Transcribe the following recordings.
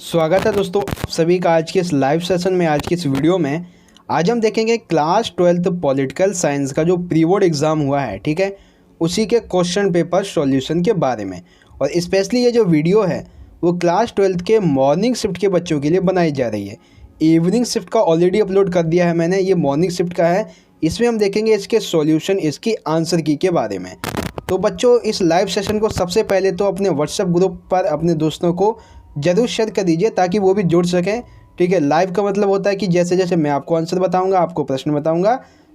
स्वागत है दोस्तों आप सभी का आज के इस लाइव सेशन में। आज की इस वीडियो में आज हम देखेंगे क्लास 12th पॉलिटिकल साइंस का जो प्री बोर्ड एग्ज़ाम हुआ है, ठीक है, उसी के क्वेश्चन पेपर सॉल्यूशन के बारे में। और स्पेशली ये जो वीडियो है वो क्लास 12th के मॉर्निंग शिफ्ट के बच्चों के लिए बनाई जा रही है। इवनिंग शिफ्ट का ऑलरेडी अपलोड कर दिया है मैंने, ये मॉर्निंग शिफ्ट का है। इसमें हम देखेंगे इसके सॉल्यूशन, इसकी आंसर की के बारे में। तो बच्चों इस लाइव सेशन को सबसे पहले तो अपने व्हाट्सएप ग्रुप पर अपने दोस्तों को ज़रूर शेयर कर दीजिए ताकि वो भी जुड़ सकें, ठीक है। लाइव का मतलब होता है कि जैसे जैसे मैं आपको आंसर बताऊंगा, आपको प्रश्न बताऊंगा,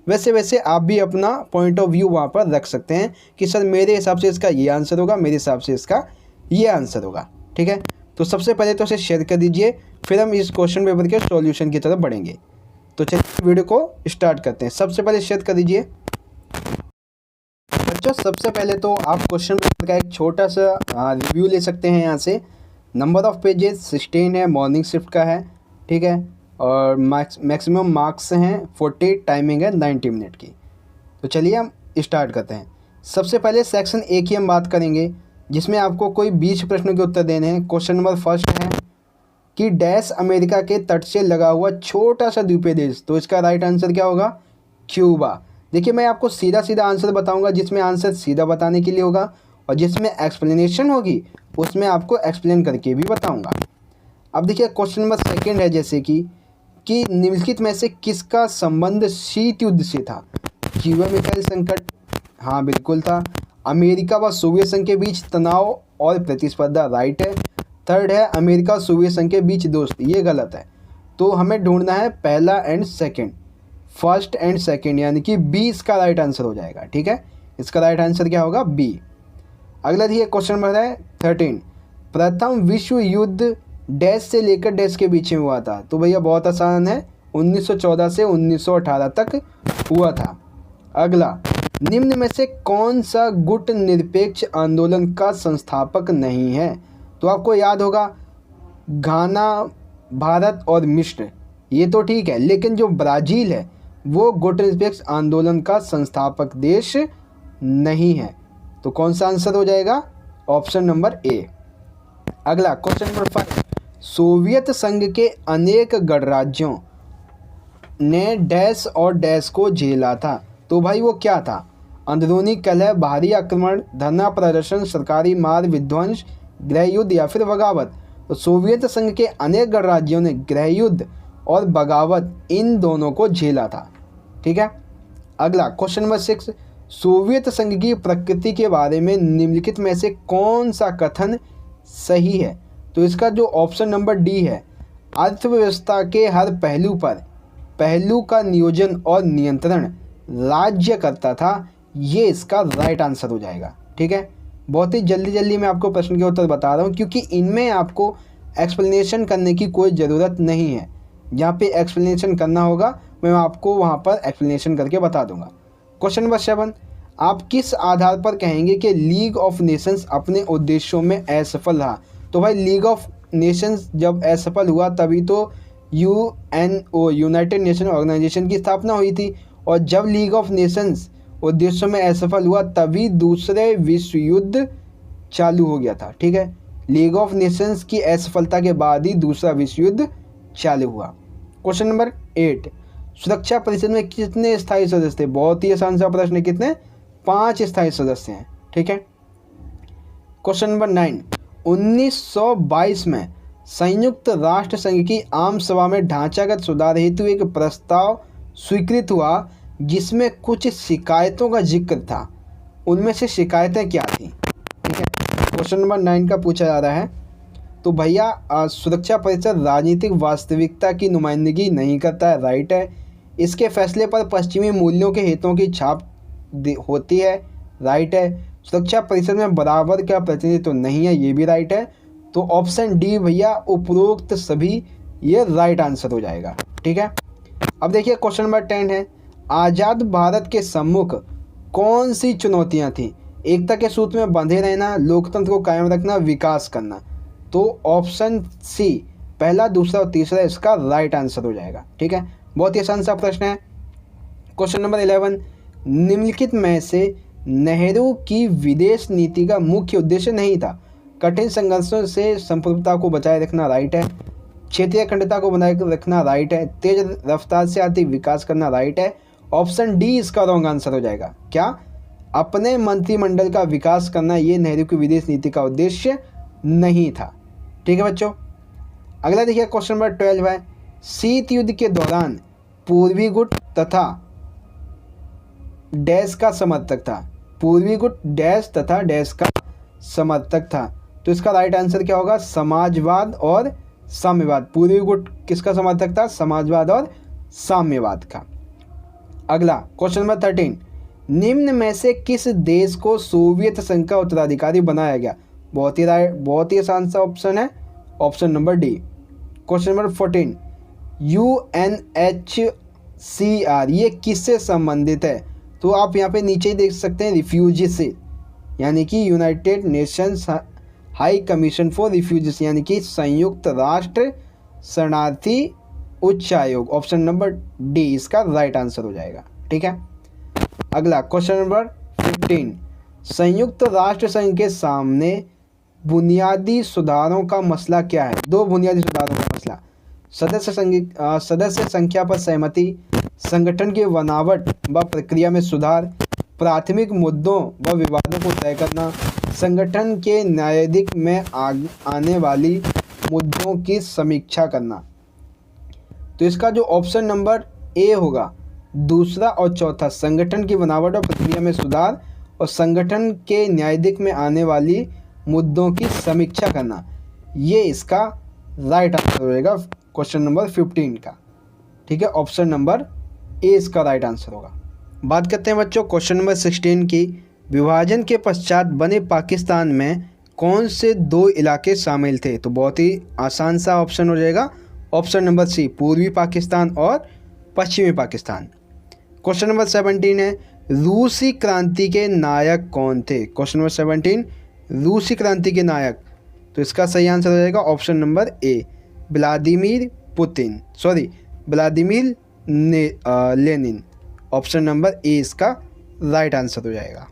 वैसे वैसे आप भी अपना पॉइंट ऑफ व्यू वहाँ पर रख सकते हैं कि सर मेरे हिसाब से इसका ये आंसर होगा, मेरे हिसाब से इसका ये आंसर होगा, ठीक है। तो सबसे पहले तो इसे शेयर कर दीजिए, फिर हम इस क्वेश्चन पेपर के सॉल्यूशन की तरफ बढ़ेंगे। तो चलिए वीडियो को स्टार्ट करते हैं। सबसे पहले शेयर कर दीजिए बच्चों। सबसे पहले तो आप क्वेश्चन पेपर का एक छोटा सा रिव्यू ले सकते हैं यहाँ से। नंबर ऑफ़ पेजेस 16 है, मॉर्निंग शिफ्ट का है, ठीक है। और मैक्सिमम मार्क्स हैं 40, टाइमिंग है 90 मिनट की। तो चलिए हम स्टार्ट करते हैं। सबसे पहले सेक्शन ए की हम बात करेंगे, जिसमें आपको कोई 20 प्रश्नों के उत्तर देने हैं। क्वेश्चन नंबर फर्स्ट है कि डैश अमेरिका के तट से लगा हुआ छोटा सा द्वीपीय देश। तो इसका राइट आंसर क्या होगा? क्यूबा। देखिए मैं आपको सीधा सीधा आंसर बताऊंगा, जिसमें आंसर सीधा बताने के लिए होगा, और जिसमें एक्सप्लेनेशन होगी उसमें आपको एक्सप्लेन करके भी बताऊंगा। अब देखिए क्वेश्चन नंबर सेकंड है, जैसे कि निम्नलिखित में से किसका संबंध शीत युद्ध से था? क्यूबा मिसाइल संकट, हाँ बिल्कुल था। अमेरिका व सोवियत संघ के बीच तनाव और प्रतिस्पर्धा, राइट है। थर्ड है अमेरिका और सोवियत संघ के बीच दोस्त, ये गलत है। तो हमें ढूंढना है पहला and second, first and second, यानी कि बी इसका राइट आंसर हो जाएगा, ठीक है। इसका राइट आंसर क्या होगा? बी। अगला देखिए क्वेश्चन नंबर है 13, प्रथम विश्व युद्ध डैश से लेकर डैश के बीच में हुआ था। तो भैया बहुत आसान है, 1914 से 1918 तक हुआ था। अगला, निम्न में से कौन सा गुट निरपेक्ष आंदोलन का संस्थापक नहीं है? तो आपको याद होगा घाना, भारत और मिस्र, ये तो ठीक है, लेकिन जो ब्राज़ील है वो गुट निरपेक्ष आंदोलन का संस्थापक देश नहीं है। तो कौन सा आंसर हो जाएगा? Option number A. अगला क्वेश्चन नंबर 5, सोवियत संघ के अनेक गणराज्यों ने डैश और डैश को झेला था। तो भाई वो क्या था? अंदरूनी कलह, बाहरी आक्रमण, धरना प्रदर्शन, सरकारी मार, विध्वंस, गृह युद्ध या फिर बगावत। तो सोवियत संघ के अनेक गणराज्यों ने गृह युद्ध और बगावत, इन दोनों को झेला था, ठीक है। अगला क्वेश्चन नंबर 6, सोवियत संघ की प्रकृति के बारे में निम्नलिखित में से कौन सा कथन सही है? तो इसका जो ऑप्शन नंबर डी है, अर्थव्यवस्था के हर पहलू का नियोजन और नियंत्रण राज्य करता था, ये इसका राइट आंसर हो जाएगा, ठीक है। बहुत ही जल्दी मैं आपको प्रश्न के उत्तर बता रहा हूँ, क्योंकि इनमें आपको एक्सप्लेनेशन करने की कोई ज़रूरत नहीं है। जहाँ पे एक्सप्लेनेशन करना होगा मैं आपको वहाँ पर एक्सप्लेनेशन करके बता दूंगा। क्वेश्चन नंबर 7, आप किस आधार पर कहेंगे कि लीग ऑफ नेशंस अपने उद्देश्यों में असफल रहा? तो भाई लीग ऑफ नेशंस जब असफल हुआ तभी तो यूएनओ, यूनाइटेड नेशन ऑर्गेनाइजेशन की स्थापना हुई थी, और जब लीग ऑफ नेशंस उद्देश्यों में असफल हुआ तभी दूसरे विश्व युद्ध चालू हो गया था, ठीक है। लीग ऑफ नेशंस की असफलता के बाद ही दूसरा विश्व युद्ध चालू हुआ। क्वेश्चन नंबर 8, सुरक्षा परिषद में कितने स्थायी सदस्य थे? बहुत ही आसान सा प्रश्न है, कितने? 5 स्थायी सदस्य हैं, ठीक है। क्वेश्चन नंबर 9, 1922 में संयुक्त राष्ट्र संघ की आम सभा में ढांचागत सुधार हेतु एक प्रस्ताव स्वीकृत हुआ जिसमें कुछ शिकायतों का जिक्र था। उनमें से शिकायतें क्या थी? ठीक है, क्वेश्चन नंबर 9 का पूछा जा रहा है। तो भैया सुरक्षा परिषद राजनीतिक वास्तविकता की नुमाइंदगी नहीं करता है, राइट है। इसके फैसले पर पश्चिमी मूल्यों के हितों की छाप होती है, राइट है। सुरक्षा परिषद में बराबर का प्रतिनिधित्व नहीं है, ये भी राइट है। तो ऑप्शन डी भैया उपरोक्त सभी, ये राइट आंसर हो जाएगा, ठीक है। अब देखिए क्वेश्चन नंबर 10 है, आज़ाद भारत के सम्मुख कौन सी चुनौतियां थीं? एकता के सूत्र में बंधे रहना, लोकतंत्र को कायम रखना, विकास करना। तो ऑप्शन सी, पहला, दूसरा और तीसरा इसका राइट आंसर हो जाएगा, ठीक है। बहुत ही आसान सा प्रश्न है। क्वेश्चन नंबर 11, निम्नलिखित में से नेहरू की विदेश नीति का मुख्य उद्देश्य नहीं था? कठिन संघर्षों से संप्रभुता को बचाए रखना राइट है। क्षेत्रीय अखंडता को बनाए रखना राइट है। तेज रफ्तार से आर्थिक विकास करना राइट है। ऑप्शन डी इसका रॉन्ग आंसर हो जाएगा। क्या? अपने मंत्रिमंडल का विकास करना ये नेहरू की विदेश नीति का उद्देश्य नहीं था। ठीक है बच्चों। अगला देखिए क्वेश्चन नंबर 12 है, शीत युद्ध के दौरान पूर्वी गुट तथा डैश का समर्थक था। पूर्वी गुट डैश तथा डैश का समर्थक था। तो इसका राइट आंसर क्या होगा? समाजवाद और साम्यवाद। पूर्वी गुट किसका समर्थक था? समाजवाद और साम्यवाद का। अगला क्वेश्चन नंबर 13, निम्न में से किस देश को सोवियत संघ का उत्तराधिकारी बनाया गया? बहुत ही आसान सा ऑप्शन है, option number D. Question number 14, UNHCR ये किससे संबंधित है? तो आप यहाँ पे नीचे ही देख सकते हैं, रिफ्यूजी से, यानी कि United Nations high commission for refugees, यानी कि संयुक्त राष्ट्र शरणार्थी उच्च आयोग। ऑप्शन नंबर डी इसका राइट आंसर हो जाएगा। ठीक है। अगला क्वेश्चन नंबर 15, संयुक्त राष्ट्र संघ के सामने बुनियादी सुधारों का मसला क्या है? दो बुनियादी सुधारों का मसला, सदस्य संख्या पर सहमति, संगठन की बनावट व प्रक्रिया में सुधार, प्राथमिक मुद्दों व विवादों को तय करना, संगठन के न्यायाधिक में आने वाली मुद्दों की समीक्षा करना। तो इसका जो ऑप्शन नंबर ए होगा, दूसरा और चौथा, संगठन की बनावट और प्रक्रिया में सुधार और संगठन के न्यायाधिक में आने वाली मुद्दों की समीक्षा करना, ये इसका राइट आंसर होगा क्वेश्चन नंबर 15 का। ठीक है, ऑप्शन नंबर ए इसका राइट आंसर होगा। बात करते हैं बच्चों क्वेश्चन नंबर 16 की। विभाजन के पश्चात बने पाकिस्तान में कौन से दो इलाके शामिल थे? तो बहुत ही आसान सा ऑप्शन हो जाएगा, ऑप्शन नंबर सी, पूर्वी पाकिस्तान और पश्चिमी पाकिस्तान। क्वेश्चन नंबर 17 है, रूसी क्रांति के नायक कौन थे? क्वेश्चन नंबर 17, रूसी क्रांति के नायक। तो इसका सही आंसर हो जाएगा option number A, Vladimir Lenin. Option number A इसका राइट आंसर हो जाएगा।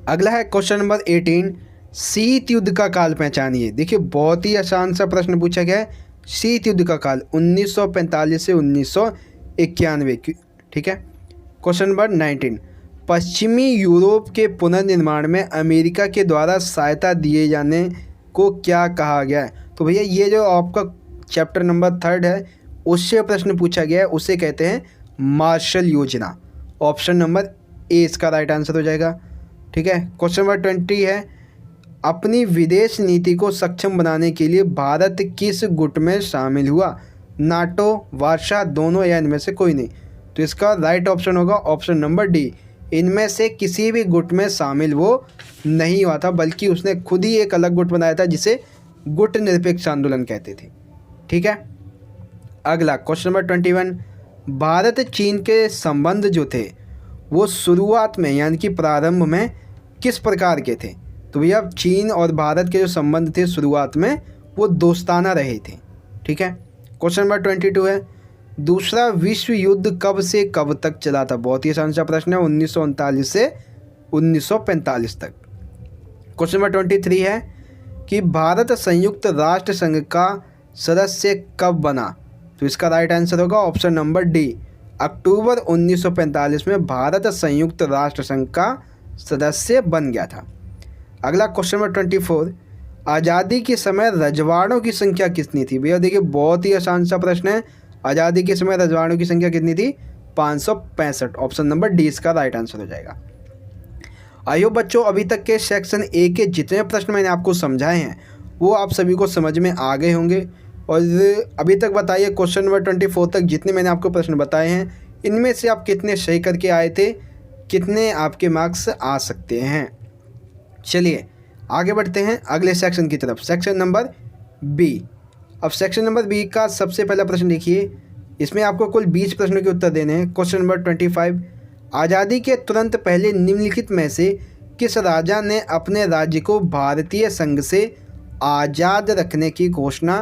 अगला है क्वेश्चन नंबर 18, शीत युद्ध का काल पहचानिए। देखिए बहुत ही आसान सा प्रश्न पूछा गया है, शीत युद्ध का काल 1945 से 1991। ठीक है। क्वेश्चन नंबर 19, पश्चिमी यूरोप के पुनर्निर्माण में अमेरिका के द्वारा सहायता दिए जाने को क्या कहा गया है? तो भैया ये जो आपका चैप्टर नंबर 3 है उससे प्रश्न पूछा गया है, उसे कहते हैं मार्शल योजना। ऑप्शन नंबर ए इसका राइट आंसर हो जाएगा। ठीक है। क्वेश्चन नंबर 20 है, अपनी विदेश नीति को सक्षम बनाने के लिए भारत किस गुट में शामिल हुआ? नाटो, वार्शा, दोनों या इनमें से कोई नहीं। तो इसका राइट ऑप्शन होगा ऑप्शन नंबर डी, इनमें से किसी भी गुट में शामिल वो नहीं हुआ था, बल्कि उसने खुद ही एक अलग गुट बनाया था जिसे गुट निरपेक्ष आंदोलन कहते थे। ठीक है। अगला क्वेश्चन नंबर 21, भारत चीन के संबंध जो थे वो शुरुआत में यानी कि प्रारंभ में किस प्रकार के थे? तो भैया चीन और भारत के जो संबंध थे शुरुआत में वो दोस्ताना रहे थे। ठीक है। क्वेश्चन नंबर 22 है, दूसरा विश्व युद्ध कब से कब तक चला था? बहुत ही आसान सा प्रश्न है, 1939 से 1945 तक। क्वेश्चन नंबर 23 है कि भारत संयुक्त राष्ट्र संघ का सदस्य कब बना? तो इसका राइट आंसर होगा ऑप्शन नंबर डी, अक्टूबर 1945 में भारत संयुक्त राष्ट्र संघ का सदस्य बन गया था। अगला क्वेश्चन नंबर 24, आज़ादी के समय रजवाड़ों की संख्या कितनी थी? भैया देखिए बहुत ही आसान सा प्रश्न है, आज़ादी के समय रजवाड़ों की संख्या कितनी थी? 565। ऑप्शन नंबर डी इसका राइट आंसर हो जाएगा। आई होप बच्चों अभी तक के सेक्शन ए के जितने प्रश्न मैंने आपको समझाए हैं वो आप सभी को समझ में आ गए होंगे। और अभी तक बताइए क्वेश्चन नंबर 24 तक जितने मैंने आपको प्रश्न बताए हैं इनमें से आप कितने सही करके आए थे, कितने आपके मार्क्स आ सकते हैं। चलिए आगे बढ़ते हैं अगले सेक्शन की तरफ, सेक्शन नंबर बी। अब सेक्शन नंबर बी का सबसे पहला प्रश्न देखिए, इसमें आपको कुल 20 प्रश्नों के उत्तर देने हैं। क्वेश्चन नंबर 25, आज़ादी के तुरंत पहले निम्नलिखित में से किस राजा ने अपने राज्य को भारतीय संघ से आज़ाद रखने की घोषणा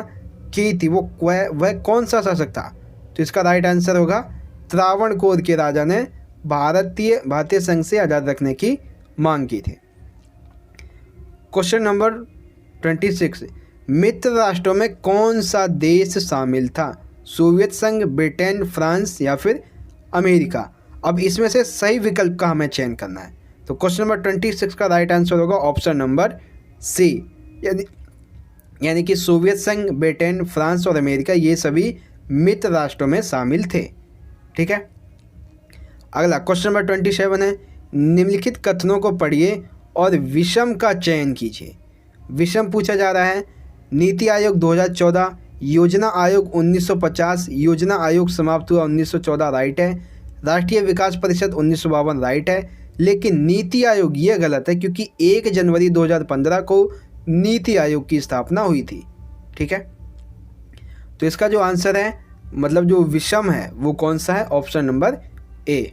की थी? वह कौन सा शासक था? तो इसका राइट आंसर होगा त्रावणकोर के राजा ने भारतीय संघ से आज़ाद रखने की मांग की थी। क्वेश्चन नंबर 26 मित्र राष्ट्रों में कौन सा देश शामिल था? सोवियत संघ, ब्रिटेन, फ्रांस या फिर अमेरिका। अब इसमें से सही विकल्प का हमें चयन करना है। तो क्वेश्चन नंबर 26 का राइट आंसर होगा ऑप्शन नंबर सी, यानी कि सोवियत संघ, ब्रिटेन, फ्रांस और अमेरिका ये सभी मित्र राष्ट्रों में शामिल थे। ठीक है। अगला क्वेश्चन नंबर 27 है, निम्नलिखित कथनों को पढ़िए और विषम का चयन कीजिए। विषम पूछा जा रहा है, नीति आयोग 2014, योजना आयोग 1950, योजना आयोग समाप्त हुआ 1914 राइट है, राष्ट्रीय विकास परिषद 1952 राइट है, लेकिन नीति आयोग ये गलत है क्योंकि 1 जनवरी 2015 को नीति आयोग की स्थापना हुई थी। ठीक है। तो इसका जो आंसर है, मतलब जो विषम है वो कौन सा है? Option number A.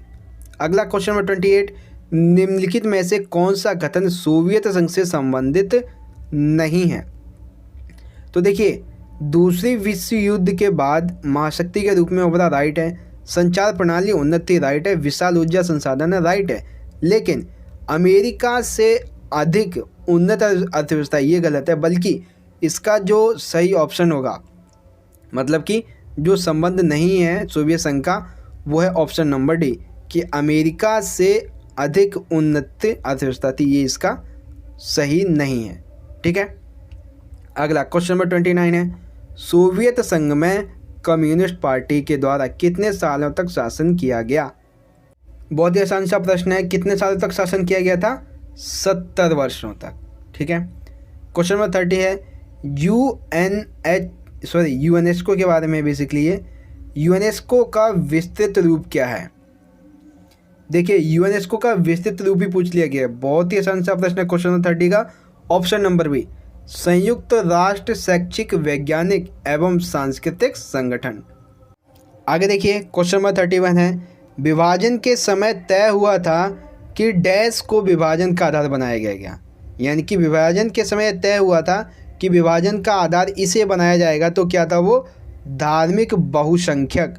अगला क्वेश्चन नंबर 28, निम्नलिखित में से कौन सा कथन सोवियत संघ से संबंधित नहीं है? तो देखिए, दूसरी विश्व युद्ध के बाद महाशक्ति के रूप में उभरा राइट है, संचार प्रणाली उन्नति राइट है, विशाल ऊर्जा संसाधन है राइट है, लेकिन अमेरिका से अधिक उन्नत अर्थव्यवस्था ये गलत है, बल्कि इसका जो सही ऑप्शन होगा, मतलब कि जो संबंध नहीं है सोवियत संघ का, वो है ऑप्शन नंबर डी कि अमेरिका से अधिक उन्नत अर्थव्यवस्था थी। ये इसका सही नहीं है। ठीक है। अगला क्वेश्चन नंबर 29 है, सोवियत संघ में कम्युनिस्ट पार्टी के द्वारा कितने सालों तक शासन किया गया? बहुत ही आसान सा प्रश्न है, कितने सालों तक शासन किया गया था? 70 वर्षों तक। ठीक है। क्वेश्चन नंबर 30 है, यूनेस्को के बारे में बेसिकली ये यूनेस्को का विस्तृत रूप क्या है? देखिए, यूनेस्को का विस्तृत रूप ही पूछ लिया गया है। बहुत ही आसान सा प्रश्न है क्वेश्चन नंबर 30 का, ऑप्शन नंबर बी, संयुक्त राष्ट्र शैक्षिक, वैज्ञानिक एवं सांस्कृतिक संगठन। आगे देखिए, क्वेश्चन नंबर 31 है, विभाजन के समय तय हुआ था कि डैश को विभाजन का आधार बनाया गया, यानी कि विभाजन के समय तय हुआ था कि विभाजन का आधार इसे बनाया जाएगा, तो क्या था वो? धार्मिक बहुसंख्यक।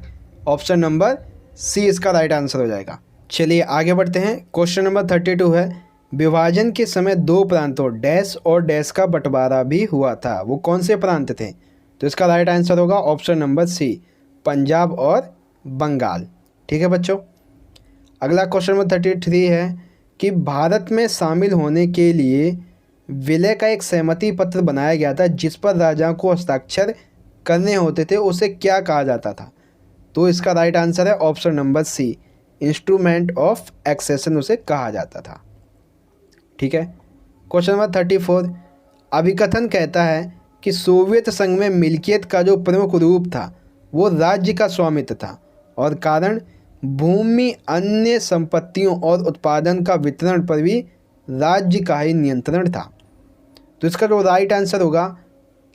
ऑप्शन नंबर सी इसका राइट आंसर हो जाएगा। चलिए आगे बढ़ते हैं। क्वेश्चन नंबर 32 है, विभाजन के समय 2 प्रांतों डैश और डैश का बंटवारा भी हुआ था, वो कौन से प्रांत थे? तो इसका राइट आंसर होगा ऑप्शन नंबर सी, पंजाब और बंगाल। ठीक है बच्चों। अगला क्वेश्चन नंबर 33 है कि भारत में शामिल होने के लिए विलय का एक सहमति पत्र बनाया गया था जिस पर राजाओं को हस्ताक्षर करने होते थे, उसे क्या कहा जाता था? तो इसका राइट आंसर है option number C, instrument of accession उसे कहा जाता था। ठीक है। क्वेश्चन नंबर 34, अभिकथन कहता है कि सोवियत संघ में मिल्कियत का जो प्रमुख रूप था वो राज्य का स्वामित्व था और कारण भूमि, अन्य संपत्तियों और उत्पादन का वितरण पर भी राज्य का ही नियंत्रण था। तो इसका जो राइट आंसर होगा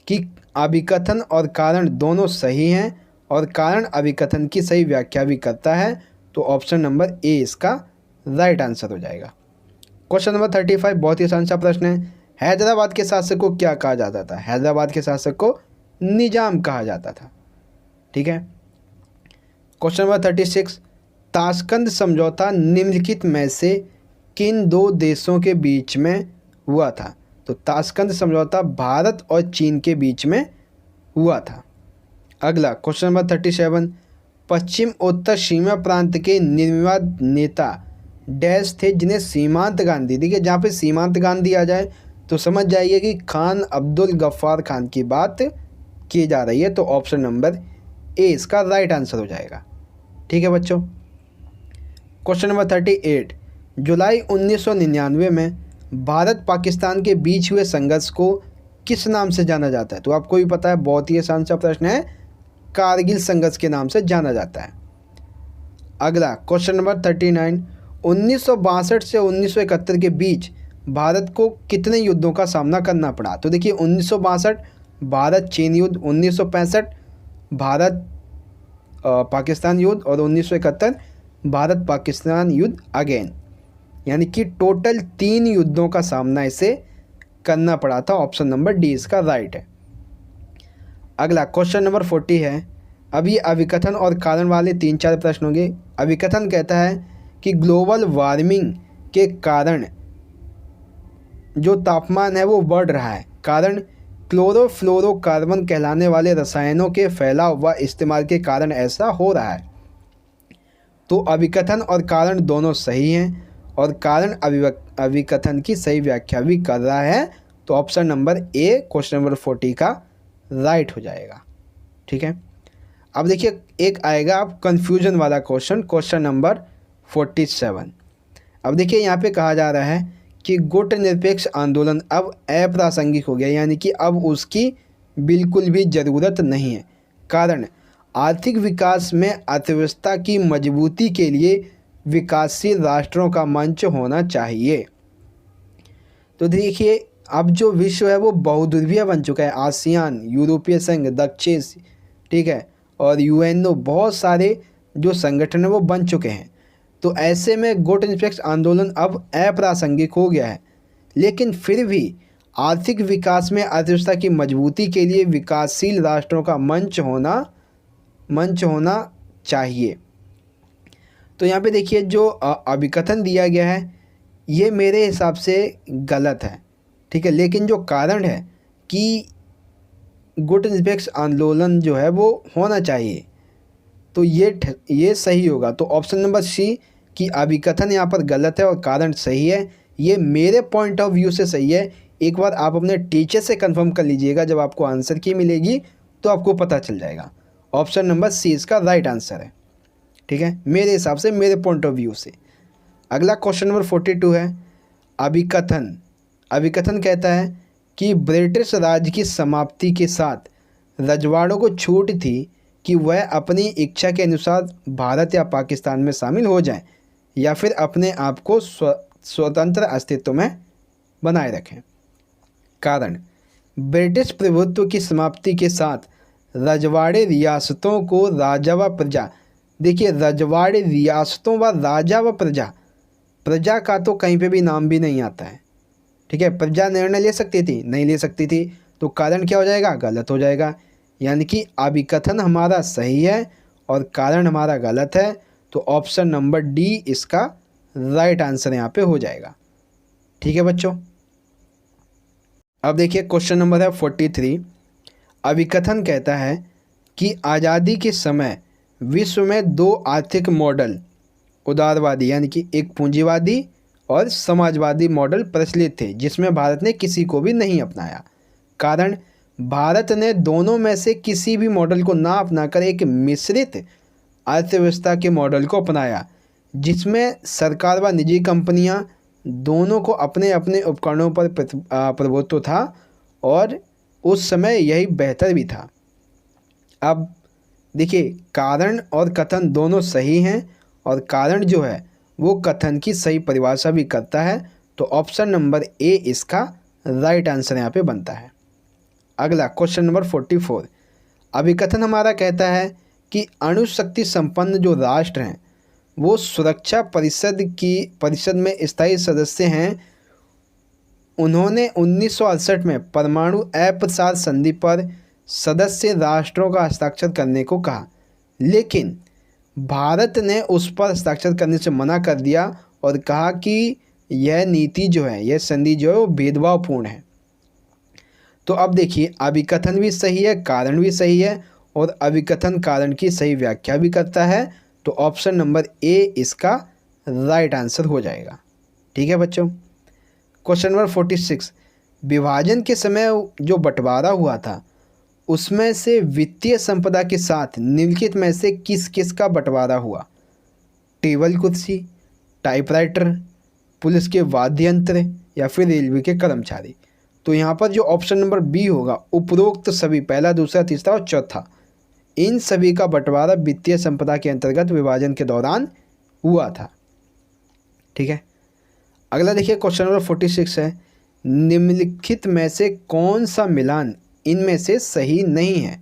कि अभिकथन और कारण दोनों सही हैं और कारण अभिकथन की सही व्याख्या भी करता है, तो ऑप्शन नंबर ए इसका राइट आंसर हो जाएगा। क्वेश्चन नंबर 35 बहुत ही आसान सा प्रश्न है, हैदराबाद के शासक को क्या कहा जाता था? हैदराबाद के शासक को निजाम कहा जाता था। ठीक है। क्वेश्चन नंबर 36, ताशकंद समझौता निम्नलिखित में से किन 2 देशों के बीच में हुआ था? तो ताशकंद समझौता भारत और चीन के बीच में हुआ था। अगला क्वेश्चन नंबर 37, पश्चिम उत्तर सीमा प्रांत के निर्विवाद नेता डैश थे जिन्हें सीमांत गांधी, देखिए जहाँ पे सीमांत गांधी आ जाए तो समझ जाइए कि खान अब्दुल गफ्फार खान की बात की जा रही है, तो ऑप्शन नंबर ए इसका राइट आंसर हो जाएगा। ठीक है बच्चों। क्वेश्चन नंबर 38, जुलाई 1999 में भारत पाकिस्तान के बीच हुए संघर्ष को किस नाम से जाना जाता है? तो आपको भी पता है, बहुत ही आसान सा प्रश्न है, कारगिल संघर्ष के नाम से जाना जाता है। अगला क्वेश्चन नंबर 39, 1962 से 1971 के बीच भारत को कितने युद्धों का सामना करना पड़ा? तो देखिए 1962 भारत चीन युद्ध, 1965 भारत पाकिस्तान युद्ध और 1971 भारत पाकिस्तान युद्ध अगेन, यानी कि टोटल 3 युद्धों का सामना इसे करना पड़ा था। ऑप्शन नंबर डी इसका राइट है। अगला क्वेश्चन नंबर 40 है, अभी अभिकथन और कारण वाले 3-4 प्रश्न होंगे। अभिकथन कहता है कि ग्लोबल वार्मिंग के कारण जो तापमान है वो बढ़ रहा है, कारण क्लोरोफ्लोरोकार्बन कहलाने वाले रसायनों के फैलाव व इस्तेमाल के कारण ऐसा हो रहा है। तो अभिकथन और कारण दोनों सही हैं और कारण अभिकथन की सही व्याख्या भी कर रहा है। तो option number A question number 40 का राइट हो जाएगा। ठीक है, अब देखिए एक आएगा अब कन्फ्यूजन वाला क्वेश्चन, क्वेश्चन नंबर 47। अब देखिए यहाँ पे कहा जा रहा है कि गुट निरपेक्ष आंदोलन अब अप्रासंगिक हो गया, यानी कि अब उसकी बिल्कुल भी ज़रूरत नहीं है। कारण आर्थिक विकास में अर्थव्यवस्था की मजबूती के लिए विकासशील राष्ट्रों का मंच होना चाहिए। तो देखिए अब जो विश्व है वो बहुध्रुवीय बन चुका है। आसियान, यूरोपीय संघ, दक्षिण, ठीक है, और यूएनओ, बहुत सारे जो संगठन है वो बन चुके हैं। तो ऐसे में गुट निरपेक्ष आंदोलन अब अप्रासंगिक हो गया है। लेकिन फिर भी आर्थिक विकास में अर्थव्यवस्था की मजबूती के लिए विकासशील राष्ट्रों का मंच होना चाहिए। तो यहाँ पे देखिए जो अभिकथन दिया गया है ये मेरे हिसाब से गलत है। ठीक है, लेकिन जो कारण है कि गुट निरपेक्ष आंदोलन जो है वो होना चाहिए, तो ये सही होगा। तो ऑप्शन नंबर सी कि अभिकथन यहाँ पर गलत है और कारण सही है, ये मेरे पॉइंट ऑफ व्यू से सही है। एक बार आप अपने टीचर से कंफर्म कर लीजिएगा, जब आपको आंसर की मिलेगी तो आपको पता चल जाएगा। ऑप्शन नंबर सी इसका राइट आंसर है। ठीक है, मेरे हिसाब से, मेरे पॉइंट ऑफ व्यू से। अगला क्वेश्चन नंबर 42 है अभिकथन कहता है कि ब्रिटिश राज की समाप्ति के साथ रजवाड़ों को छूट थी कि वह अपनी इच्छा के अनुसार भारत या पाकिस्तान में शामिल हो जाएं या फिर अपने आप को स्वतंत्र अस्तित्व में बनाए रखें। कारण ब्रिटिश प्रभुत्व की समाप्ति के साथ रजवाड़े रियासतों को राजा व प्रजा, देखिए रजवाड़े रियासतों व राजा व प्रजा का तो कहीं पे भी नाम भी नहीं आता है। ठीक है, प्रजा निर्णय ले सकती थी, नहीं ले सकती थी, तो कारण क्या हो जाएगा, गलत हो जाएगा। यानी कि अभिकथन हमारा सही है और कारण हमारा गलत है। तो ऑप्शन नंबर डी इसका राइट आंसर यहाँ पे हो जाएगा। ठीक है बच्चों, अब देखिए क्वेश्चन नंबर है 43। अभिकथन कहता है कि आज़ादी के समय विश्व में दो आर्थिक मॉडल उदारवादी, यानी कि एक पूंजीवादी और समाजवादी मॉडल प्रचलित थे, जिसमें भारत ने किसी को भी नहीं अपनाया। कारण भारत ने दोनों में से किसी भी मॉडल को ना अपनाकर एक मिश्रित अर्थव्यवस्था के मॉडल को अपनाया, जिसमें सरकार व निजी कंपनियां दोनों को अपने अपने उपकरणों पर प्रभुत्व था और उस समय यही बेहतर भी था। अब देखिए कारण और कथन दोनों सही हैं और कारण जो है वो कथन की सही परिभाषा भी करता है। तो ऑप्शन नंबर ए इसका राइट आंसर यहाँ पे बनता है। अगला क्वेश्चन नंबर 44। अभिकथन हमारा कहता है कि अणुशक्ति संपन्न जो राष्ट्र हैं वो सुरक्षा परिषद में स्थायी सदस्य हैं। उन्होंने 1968 में परमाणु अप्रसार संधि पर सदस्य राष्ट्रों का हस्ताक्षर करने को कहा, लेकिन भारत ने उस पर हस्ताक्षर करने से मना कर दिया और कहा कि यह नीति जो है, यह संधि जो है वो भेदभावपूर्ण है। तो अब देखिए अभिकथन भी सही है, कारण भी सही है और अभिकथन कारण की सही व्याख्या भी करता है। तो ऑप्शन नंबर ए इसका राइट आंसर हो जाएगा। ठीक है बच्चों, क्वेश्चन नंबर 46। विभाजन के समय जो बंटवारा हुआ था उसमें से वित्तीय संपदा के साथ निम्नलिखित में से किस किस का बंटवारा हुआ? टेबल कुर्सी, टाइपराइटर, पुलिस के वाद्य यंत्र या फिर रेलवे के कर्मचारी। तो यहाँ पर जो ऑप्शन नंबर बी होगा, उपरोक्त सभी, पहला, दूसरा, तीसरा और चौथा, इन सभी का बंटवारा वित्तीय संपदा के अंतर्गत विभाजन के दौरान हुआ था। ठीक है, अगला देखिए क्वेश्चन नंबर 46 है। निम्नलिखित में से कौन सा मिलान इनमें से सही नहीं है?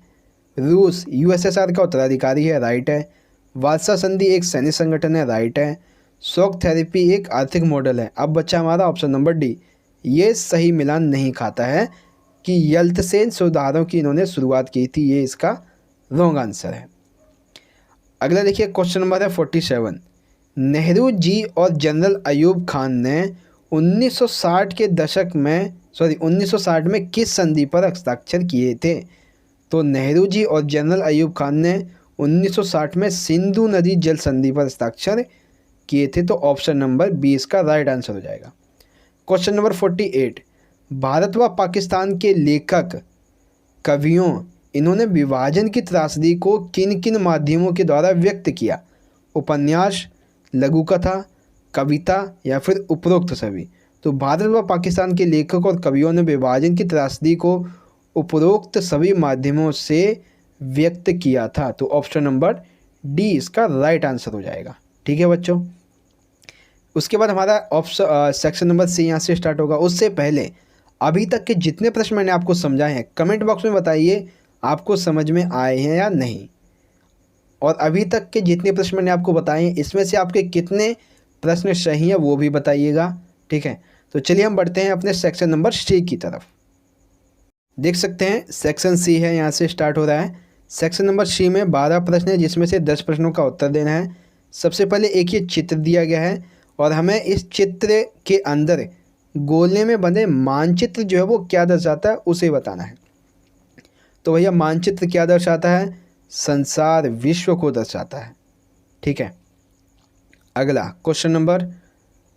रूस यूएसएसआर का उत्तराधिकारी है, राइट है। वार्सा संधि एक सैन्य संगठन है, राइट है। शॉक थेरेपी एक आर्थिक मॉडल है। अब बच्चा हमारा ऑप्शन नंबर डी, ये सही मिलान नहीं खाता है कि यल्तसेन सुधारों की इन्होंने शुरुआत की थी, ये इसका रॉन्ग आंसर है। अगला देखिए क्वेश्चन नंबर है 47। नेहरू जी और जनरल अयूब खान ने 1960 के दशक में 1960 में किस संधि पर हस्ताक्षर किए थे? तो नेहरू जी और जनरल अयूब खान ने 1960 में सिंधु नदी जल संधि पर हस्ताक्षर किए थे। तो ऑप्शन नंबर बी इसका राइट आंसर हो जाएगा। क्वेश्चन नंबर 48, भारत व पाकिस्तान के लेखक कवियों इन्होंने विभाजन की त्रासदी को किन किन माध्यमों के द्वारा व्यक्त किया? उपन्यास, लघु कथा, कविता या फिर उपरोक्त सभी? तो भारत व पाकिस्तान के लेखक और कवियों ने विभाजन की त्रासदी को उपरोक्त सभी माध्यमों से व्यक्त किया था। तो ऑप्शन नंबर डी इसका राइट आंसर हो जाएगा। ठीक है बच्चों, उसके बाद हमारा ऑप्शन सेक्शन नंबर सी यहाँ से स्टार्ट होगा। उससे पहले अभी तक के जितने प्रश्न मैंने आपको समझाए हैं कमेंट बॉक्स में बताइए आपको समझ में आए हैं या नहीं, और अभी तक के जितने प्रश्न मैंने आपको बताए हैं इसमें से आपके कितने प्रश्न सही हैं वो भी बताइएगा। ठीक है, तो चलिए हम बढ़ते हैं अपने सेक्शन नंबर सी की तरफ। देख सकते हैं सेक्शन सी है, यहाँ से स्टार्ट हो रहा है। सेक्शन नंबर सी में 12 प्रश्न है जिसमें से 10 प्रश्नों का उत्तर देना है। सबसे पहले एक ये चित्र दिया गया है और हमें इस चित्र के अंदर गोले में बने मानचित्र जो है वो क्या दर्शाता है उसे बताना है। तो भैया मानचित्र क्या दर्शाता है? संसार विश्व को दर्शाता है। ठीक है, अगला क्वेश्चन नंबर,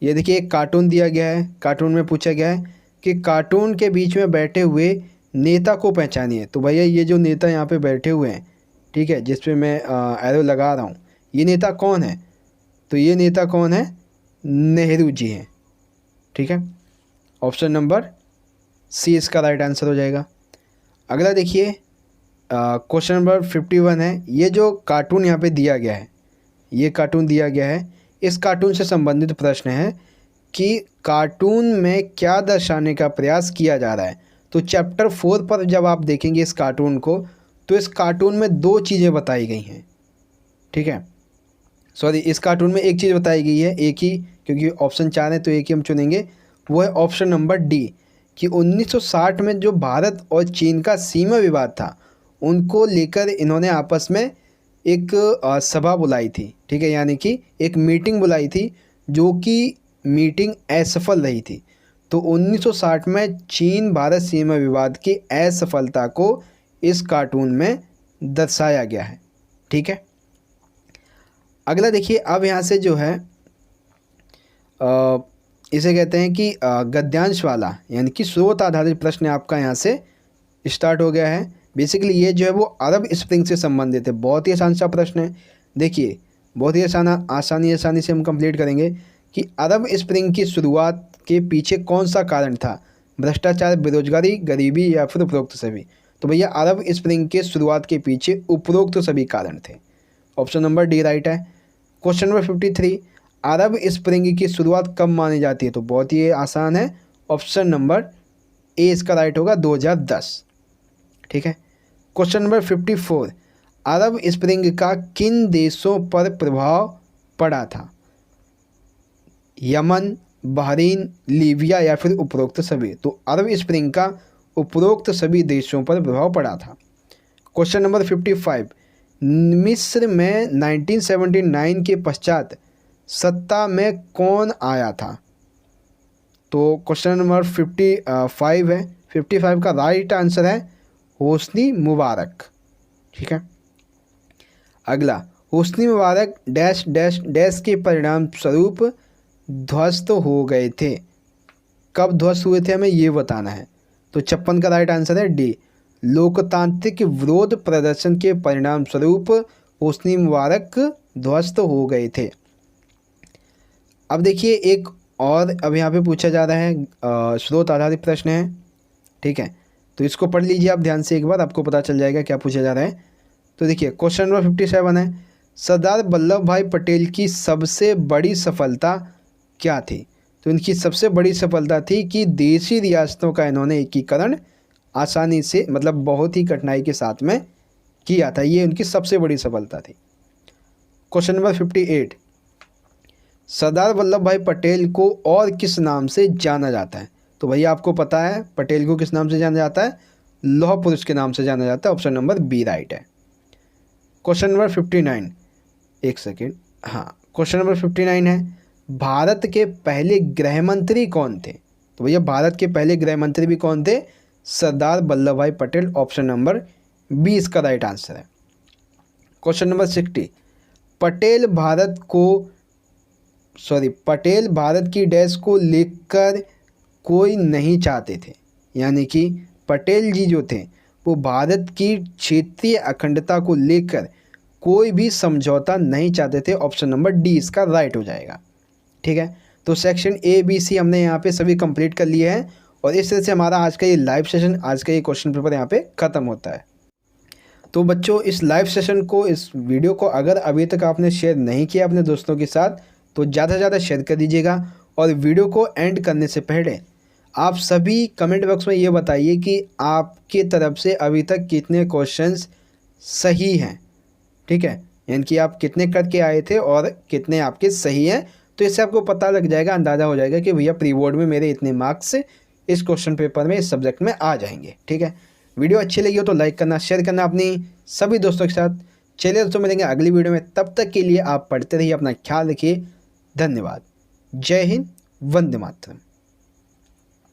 ये देखिए एक कार्टून दिया गया है। कार्टून में पूछा गया है कि कार्टून के बीच में बैठे हुए नेता को पहचानिए। तो भैया ये जो नेता यहाँ पे बैठे हुए हैं, ठीक है, जिस पे मैं एरो लगा रहा हूँ, ये नेता कौन है? तो ये नेता कौन है? नेहरू जी हैं। ठीक है, ऑप्शन नंबर सी इसका राइट आंसर हो जाएगा। अगला देखिए क्वेश्चन नंबर 51 है। ये जो कार्टून यहाँ पे दिया गया है, ये कार्टून दिया गया है, इस कार्टून से संबंधित प्रश्न है कि कार्टून में क्या दर्शाने का प्रयास किया जा रहा है। तो चैप्टर 4 पर जब आप देखेंगे इस कार्टून को तो इस कार्टून में 2 चीज़ें बताई गई हैं। ठीक है, सॉरी, इस कार्टून में एक चीज़ बताई गई है, एक ही, क्योंकि ऑप्शन 4 है तो एक ही हम चुनेंगे, वो है ऑप्शन नंबर डी कि 1960 में जो भारत और चीन का सीमा विवाद था उनको लेकर इन्होंने आपस में एक सभा बुलाई थी। ठीक है, यानी कि एक मीटिंग बुलाई थी जो कि मीटिंग असफल रही थी। तो 1960 में चीन भारत सीमा विवाद की असफलता को इस कार्टून में दर्शाया गया है। ठीक है, अगला देखिए, अब यहाँ से जो है इसे कहते हैं कि गद्यांश वाला यानी कि स्रोत आधारित प्रश्न आपका यहाँ से स्टार्ट हो गया है। बेसिकली ये जो है वो अरब स्प्रिंग से संबंधित है। बहुत ही आसान सा प्रश्न है। देखिए बहुत ही आसानी से हम कंप्लीट करेंगे कि अरब स्प्रिंग की शुरुआत के पीछे कौन सा कारण था? भ्रष्टाचार, बेरोजगारी, गरीबी या फिर उपरोक्त सभी? तो भैया अरब स्प्रिंग के शुरुआत के पीछे उपरोक्त सभी कारण थे। ऑप्शन नंबर डी राइट है। क्वेश्चन नंबर 53, अरब स्प्रिंग की शुरुआत कब मानी जाती है? तो बहुत ही आसान है, ऑप्शन नंबर ए इसका राइट होगा, 2010। ठीक है, क्वेश्चन नंबर 54, अरब स्प्रिंग का किन देशों पर प्रभाव पड़ा था? यमन, बहरीन, लीबिया या फिर उपरोक्त सभी? तो अरब स्प्रिंग का उपरोक्त सभी देशों पर प्रभाव पड़ा था। क्वेश्चन नंबर 55, मिस्र में 1979 के पश्चात सत्ता में कौन आया था? तो क्वेश्चन नंबर 55 है, 55 का राइट आंसर है होस्नी मुबारक। ठीक है, अगला, Hosni Mubarak dash dash dash के परिणाम स्वरूप ध्वस्त हो गए थे। कब ध्वस्त हुए थे हमें ये बताना है। तो 56 का राइट आंसर है डी, लोकतांत्रिक विरोध प्रदर्शन के परिणाम स्वरूप होस्नी मुबारक ध्वस्त हो गए थे। अब देखिए एक और अब यहाँ पे पूछा जा रहा है, स्रोत आधारित प्रश्न है। ठीक है, तो इसको पढ़ लीजिए आप ध्यान से एक बार, आपको पता चल जाएगा क्या पूछा जा रहा है। तो देखिए क्वेश्चन नंबर 57 है, सरदार वल्लभ भाई पटेल की सबसे बड़ी सफलता क्या थी? तो इनकी सबसे बड़ी सफलता थी कि देशी रियासतों का इन्होंने एकीकरण आसानी से, मतलब बहुत ही कठिनाई के साथ में किया था। ये उनकी सबसे बड़ी सफलता थी। क्वेश्चन नंबर 58, सरदार वल्लभ भाई पटेल को और किस नाम से जाना जाता है? तो भैया आपको पता है पटेल को किस नाम से जाना जाता है? लौह पुरुष के नाम से जाना जाता है। ऑप्शन नंबर बी राइट है। क्वेश्चन नंबर 59, एक सेकेंड, हाँ, क्वेश्चन नंबर 59 है, भारत के पहले गृह मंत्री कौन थे? तो भैया भारत के पहले गृह मंत्री भी कौन थे? सरदार वल्लभ भाई पटेल। ऑप्शन नंबर 20 का राइट आंसर है। क्वेश्चन नंबर 60, पटेल भारत की डैश को लेकर कोई नहीं चाहते थे, यानी कि पटेल जी जो थे वो भारत की क्षेत्रीय अखंडता को लेकर कोई भी समझौता नहीं चाहते थे। ऑप्शन नंबर डी इसका राइट हो जाएगा। ठीक है, तो सेक्शन ए बी सी हमने यहाँ पे सभी कंप्लीट कर लिए हैं और इस तरह से हमारा आज का ये लाइव सेशन, आज का ये क्वेश्चन पेपर यहाँ पे ख़त्म होता है। तो बच्चों इस लाइव सेशन को, इस वीडियो को अगर अभी तक आपने शेयर नहीं किया अपने दोस्तों के साथ तो ज़्यादा से ज़्यादा शेयर कर दीजिएगा। और वीडियो को एंड करने से पहले आप सभी कमेंट बॉक्स में ये बताइए कि आपकी तरफ से अभी तक कितने क्वेश्चंस सही हैं। ठीक है, यानी कि आप कितने करके आए थे और कितने आपके सही हैं। तो इससे आपको पता लग जाएगा, अंदाज़ा हो जाएगा कि भैया प्री बोर्ड में मेरे इतने मार्क्स इस क्वेश्चन पेपर में, इस सब्जेक्ट में आ जाएंगे। ठीक है, वीडियो अच्छी लगी हो तो लाइक करना, शेयर करना अपनी सभी दोस्तों के साथ। चलिए दोस्तों, मिलेंगे अगली वीडियो में, तब तक के लिए आप पढ़ते रहिए, अपना ख्याल रखिए। धन्यवाद। जय हिंद, वंदे मातरम।